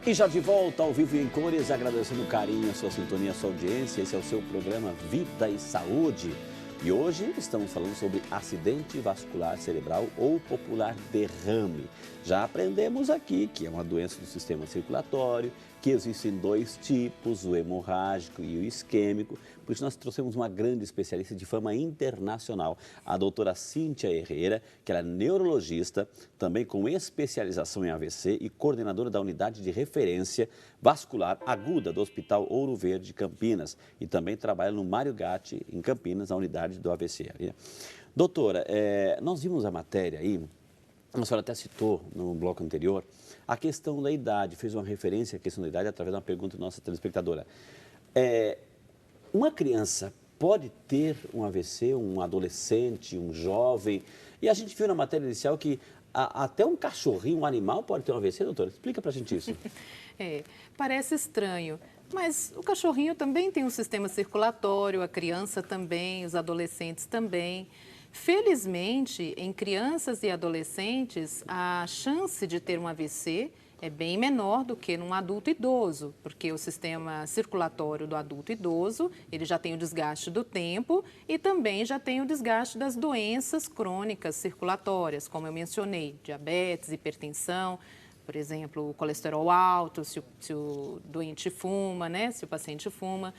E já de volta ao vivo e em cores, agradecendo o carinho, a sua sintonia, a sua audiência. Esse é o seu programa Vida e Saúde. E hoje estamos falando sobre acidente vascular cerebral ou popular derrame. Já aprendemos aqui que é uma doença do sistema circulatório, que existem dois tipos, o hemorrágico e o isquêmico. Por isso nós trouxemos uma grande especialista de fama internacional, a doutora Cíntia Herrera, que ela é neurologista, também com especialização em AVC e coordenadora da unidade de referência vascular aguda do Hospital Ouro Verde, Campinas. E também trabalha no Mário Gatti, em Campinas, a unidade do AVC. Doutora, nós vimos a matéria aí, a senhora até citou no bloco anterior, a questão da idade, fez uma referência à questão da idade através de uma pergunta da nossa telespectadora. Uma criança pode ter um AVC, um adolescente, um jovem, e a gente viu na matéria inicial que até um cachorrinho, um animal pode ter um AVC, doutora? Explica pra gente isso. Parece estranho, mas o cachorrinho também tem um sistema circulatório, a criança também, os adolescentes também. Felizmente, em crianças e adolescentes, a chance de ter um AVC é bem menor do que num adulto idoso, porque o sistema circulatório do adulto idoso, ele já tem o desgaste do tempo e também já tem o desgaste das doenças crônicas circulatórias, como eu mencionei, diabetes, hipertensão, por exemplo, o colesterol alto, se o doente fuma, né? Se o paciente fuma.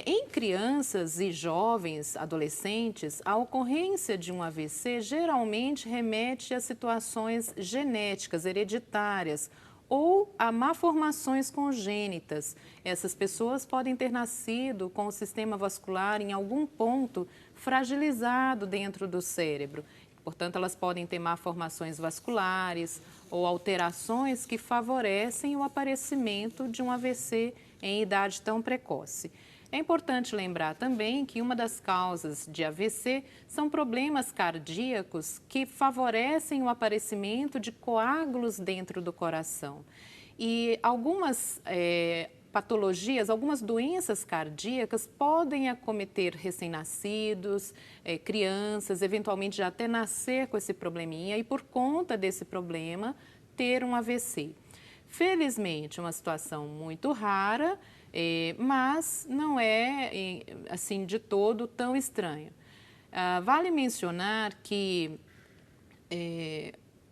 Em crianças e jovens, adolescentes, a ocorrência de um AVC geralmente remete a situações genéticas, hereditárias ou a malformações congênitas. Essas pessoas podem ter nascido com o sistema vascular em algum ponto fragilizado dentro do cérebro. Portanto, elas podem ter malformações vasculares ou alterações que favorecem o aparecimento de um AVC em idade tão precoce. É importante lembrar também que uma das causas de AVC são problemas cardíacos que favorecem o aparecimento de coágulos dentro do coração. E algumas patologias, algumas doenças cardíacas podem acometer recém-nascidos, crianças, eventualmente já até nascer com esse probleminha e por conta desse problema ter um AVC. Felizmente, uma situação muito rara, mas não é assim de todo tão estranho. Vale mencionar que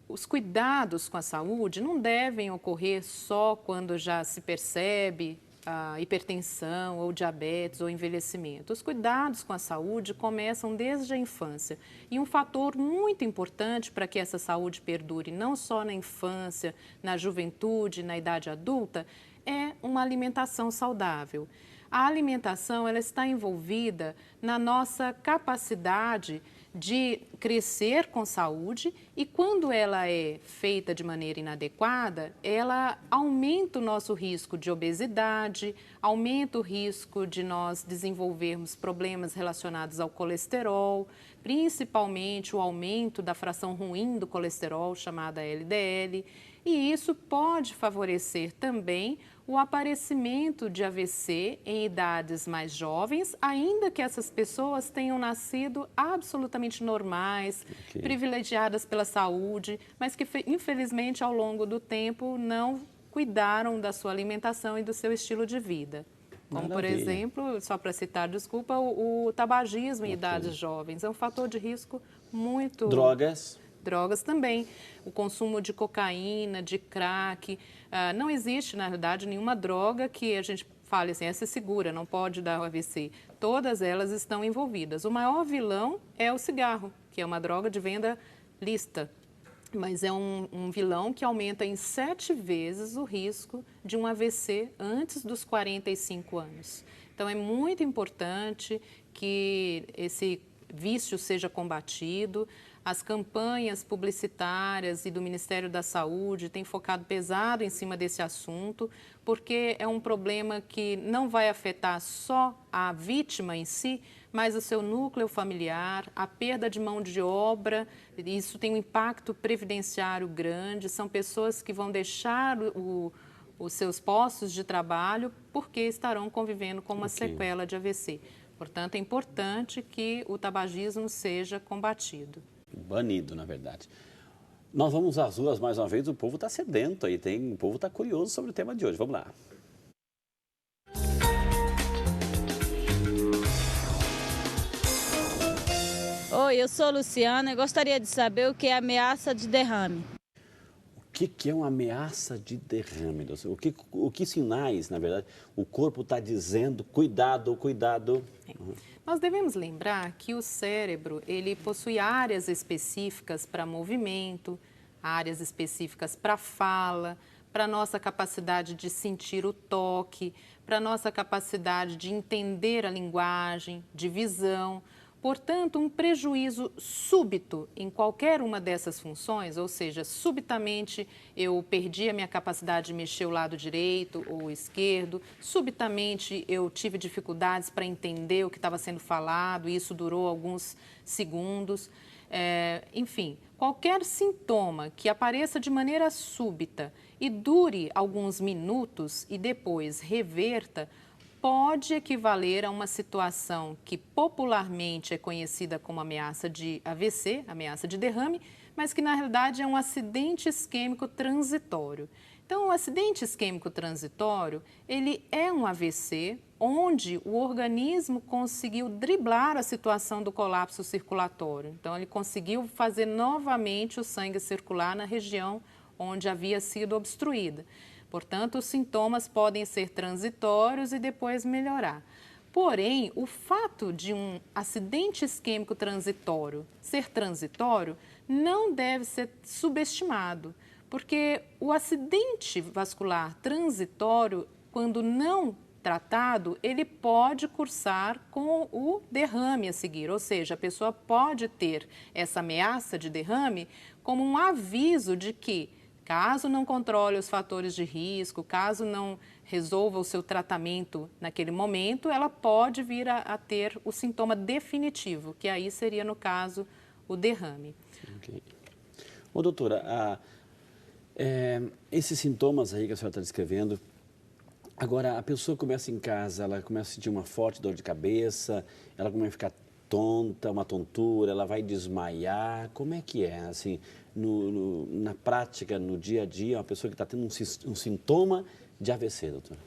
os cuidados com a saúde não devem ocorrer só quando já se percebe a hipertensão ou diabetes ou envelhecimento. Os cuidados com a saúde começam desde a infância. E um fator muito importante para que essa saúde perdure não só na infância, na juventude, na idade adulta, é uma alimentação saudável. A alimentação ela está envolvida na nossa capacidade de crescer com saúde e quando ela é feita de maneira inadequada, ela aumenta o nosso risco de obesidade, aumenta o risco de nós desenvolvermos problemas relacionados ao colesterol, principalmente o aumento da fração ruim do colesterol, chamada LDL, e isso pode favorecer também o aparecimento de AVC em idades mais jovens, ainda que essas pessoas tenham nascido absolutamente normais, privilegiadas pela saúde, mas que infelizmente ao longo do tempo não cuidaram da sua alimentação e do seu estilo de vida. Como, por exemplo, só para citar, desculpa, o tabagismo em idades jovens é um fator de risco muito... Drogas também, o consumo de cocaína, de crack. Não existe, na verdade, nenhuma droga que a gente fale assim, essa é segura, não pode dar o AVC. Todas elas estão envolvidas. O maior vilão é o cigarro, que é uma droga de venda lícita, mas é um vilão que aumenta em 7 vezes o risco de um AVC antes dos 45 anos. Então, é muito importante que esse vício seja combatido. As campanhas publicitárias e do Ministério da Saúde têm focado pesado em cima desse assunto, porque é um problema que não vai afetar só a vítima em si, mas o seu núcleo familiar, a perda de mão de obra, isso tem um impacto previdenciário grande, são pessoas que vão deixar os seus postos de trabalho porque estarão convivendo com uma sequela de AVC. Portanto, é importante que o tabagismo seja combatido. Banido, na verdade. Nós vamos às ruas mais uma vez, o povo está sedento aí, o povo está curioso sobre o tema de hoje. Vamos lá. Oi, eu sou Luciana e gostaria de saber o que é ameaça de derrame. O que é uma ameaça de derrame? O que sinais, na verdade, o corpo está dizendo, cuidado, cuidado? Nós devemos lembrar que o cérebro, ele possui áreas específicas para movimento, áreas específicas para fala, para nossa capacidade de sentir o toque, para nossa capacidade de entender a linguagem, de visão. Portanto, um prejuízo súbito em qualquer uma dessas funções, ou seja, subitamente eu perdi a minha capacidade de mexer o lado direito ou esquerdo, subitamente eu tive dificuldades para entender o que estava sendo falado e isso durou alguns segundos. Enfim, qualquer sintoma que apareça de maneira súbita e dure alguns minutos e depois reverta, pode equivaler a uma situação que popularmente é conhecida como ameaça de AVC, ameaça de derrame, mas que na realidade é um acidente isquêmico transitório. Então, o acidente isquêmico transitório, ele é um AVC onde o organismo conseguiu driblar a situação do colapso circulatório. Então, ele conseguiu fazer novamente o sangue circular na região onde havia sido obstruída. Portanto, os sintomas podem ser transitórios e depois melhorar. Porém, o fato de um acidente isquêmico transitório ser transitório não deve ser subestimado, porque o acidente vascular transitório, quando não tratado, ele pode cursar com o derrame a seguir, ou seja, a pessoa pode ter essa ameaça de derrame como um aviso de que, caso não controle os fatores de risco, caso não resolva o seu tratamento naquele momento, ela pode vir a ter o sintoma definitivo, que aí seria, no caso, o derrame. Okay. Ô, doutora, esses sintomas aí que a senhora está descrevendo, agora a pessoa começa em casa, ela começa a sentir uma forte dor de cabeça, ela começa a ficar tonta, uma tontura, ela vai desmaiar, como é que é, assim, na prática, no dia a dia, uma pessoa que está tendo um sintoma de AVC, doutora?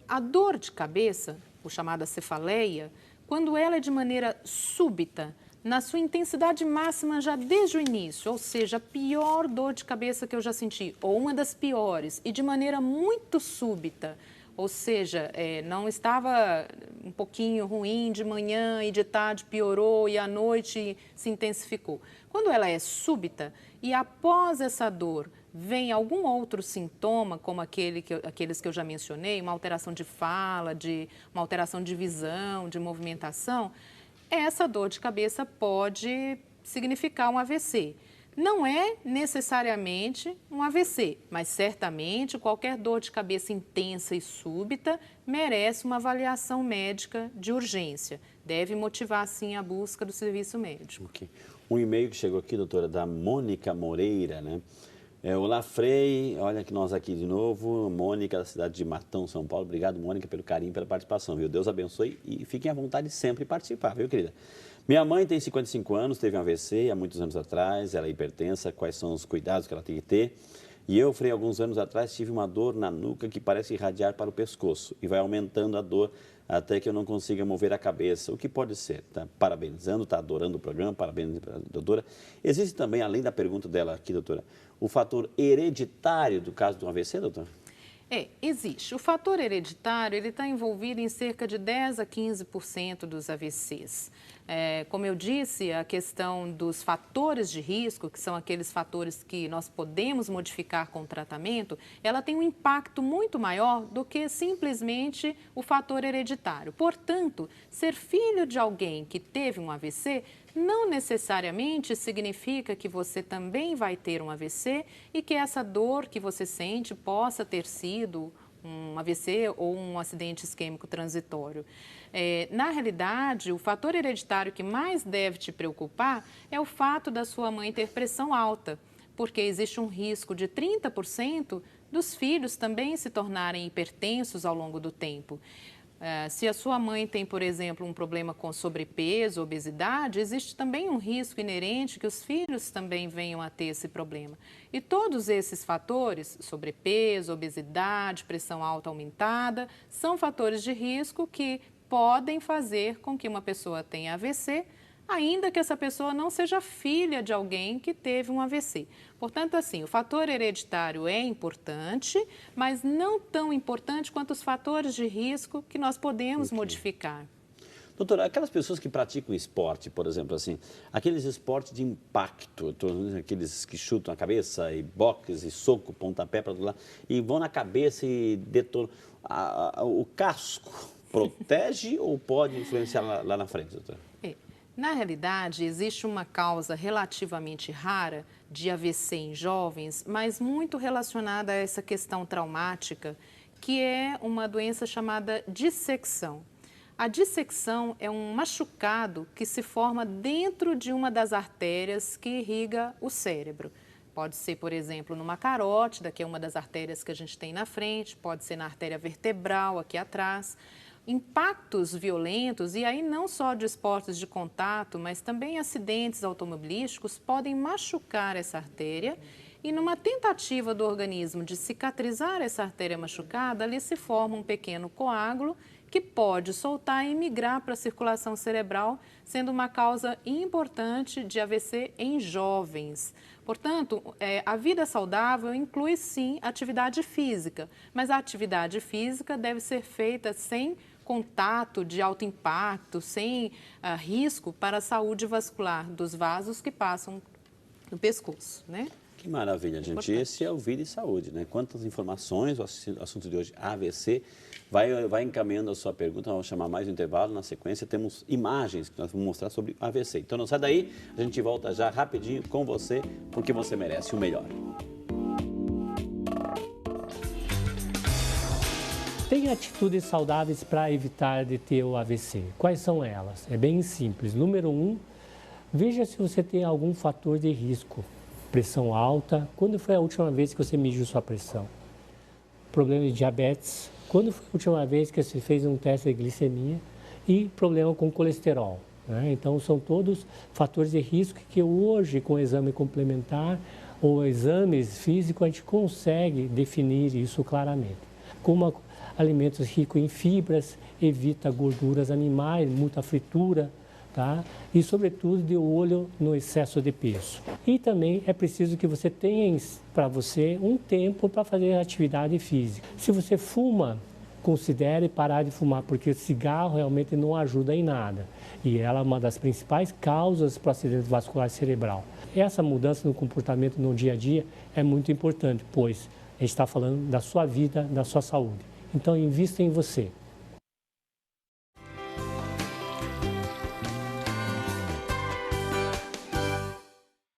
A dor de cabeça, ou chamada cefaleia, quando ela é de maneira súbita, na sua intensidade máxima já desde o início, ou seja, a pior dor de cabeça que eu já senti, ou uma das piores, e de maneira muito súbita, ou seja, não estava um pouquinho ruim de manhã e de tarde piorou e à noite se intensificou. Quando ela é súbita e após essa dor vem algum outro sintoma, como aqueles que eu já mencionei, uma alteração de fala, uma alteração de visão, de movimentação, essa dor de cabeça pode significar um AVC. Não é necessariamente um AVC, mas certamente qualquer dor de cabeça intensa e súbita merece uma avaliação médica de urgência. Deve motivar, sim, a busca do serviço médico. Okay. Um e-mail que chegou aqui, doutora, da Mônica Moreira, né? Olá, Frei, olha que nós aqui de novo, Mônica, da cidade de Matão, São Paulo. Obrigado, Mônica, pelo carinho, pela participação, viu? Deus abençoe e fiquem à vontade de sempre participar, viu, querida? Minha mãe tem 55 anos, teve um AVC há muitos anos atrás, ela é hipertensa, quais são os cuidados que ela tem que ter? E eu, Frei, alguns anos atrás, tive uma dor na nuca que parece irradiar para o pescoço e vai aumentando a dor até que eu não consiga mover a cabeça. O que pode ser? Tá parabenizando, está adorando o programa, parabéns, doutora. Existe também, além da pergunta dela aqui, doutora, o fator hereditário do caso do AVC, doutora? Existe. O fator hereditário ele está envolvido em cerca de 10 a 15% dos AVCs. Como eu disse, a questão dos fatores de risco, que são aqueles fatores que nós podemos modificar com o tratamento, ela tem um impacto muito maior do que simplesmente o fator hereditário. Portanto, ser filho de alguém que teve um AVC não necessariamente significa que você também vai ter um AVC e que essa dor que você sente possa ter sido um AVC ou um acidente isquêmico transitório. Na realidade, o fator hereditário que mais deve te preocupar é o fato da sua mãe ter pressão alta, porque existe um risco de 30% dos filhos também se tornarem hipertensos ao longo do tempo. Se a sua mãe tem, por exemplo, um problema com sobrepeso, obesidade, existe também um risco inerente que os filhos também venham a ter esse problema. E todos esses fatores, sobrepeso, obesidade, pressão alta aumentada, são fatores de risco que podem fazer com que uma pessoa tenha AVC, ainda que essa pessoa não seja filha de alguém que teve um AVC. Portanto, assim, o fator hereditário é importante, mas não tão importante quanto os fatores de risco que nós podemos modificar. Doutora, aquelas pessoas que praticam esporte, por exemplo, assim, aqueles esportes de impacto, aqueles que chutam a cabeça, e boxe, e soco, pontapé para todo lado, e vão na cabeça e detonam, o casco protege ou pode influenciar lá na frente, doutora? Na realidade, existe uma causa relativamente rara de AVC em jovens, mas muito relacionada a essa questão traumática, que é uma doença chamada dissecção. A dissecção é um machucado que se forma dentro de uma das artérias que irriga o cérebro. Pode ser, por exemplo, numa carótida, que é uma das artérias que a gente tem na frente, pode ser na artéria vertebral, aqui atrás. Impactos violentos, e aí não só de esportes de contato, mas também acidentes automobilísticos podem machucar essa artéria e numa tentativa do organismo de cicatrizar essa artéria machucada, ali se forma um pequeno coágulo que pode soltar e migrar para a circulação cerebral, sendo uma causa importante de AVC em jovens. Portanto, a vida saudável inclui sim atividade física, mas a atividade física deve ser feita sem contato de alto impacto, sem risco para a saúde vascular dos vasos que passam no pescoço, né? Que maravilha, gente. Importante. Esse é o Vida e Saúde, né? Quantas informações, o assunto de hoje, AVC. Vai encaminhando a sua pergunta, vamos chamar mais um intervalo. Na sequência, temos imagens que nós vamos mostrar sobre AVC. Então, não sai daí, a gente volta já rapidinho com você, porque você merece o melhor. Tem atitudes saudáveis para evitar de ter o AVC. Quais são elas? É bem simples. Número 1, veja se você tem algum fator de risco. Pressão alta. Quando foi a última vez que você mediu sua pressão? Problema de diabetes. Quando foi a última vez que você fez um teste de glicemia? E problema com colesterol, né? Então, são todos fatores de risco que hoje, com o exame complementar ou exames físicos, a gente consegue definir isso claramente. Como alimentos ricos em fibras, evita gorduras animais, muita fritura, tá? E, sobretudo, de olho no excesso de peso. E também é preciso que você tenha para você um tempo para fazer atividade física. Se você fuma, considere parar de fumar, porque o cigarro realmente não ajuda em nada. E ela é uma das principais causas para o acidente vascular cerebral. Essa mudança no comportamento no dia a dia é muito importante, pois a gente está falando da sua vida, da sua saúde. Então, invista em você.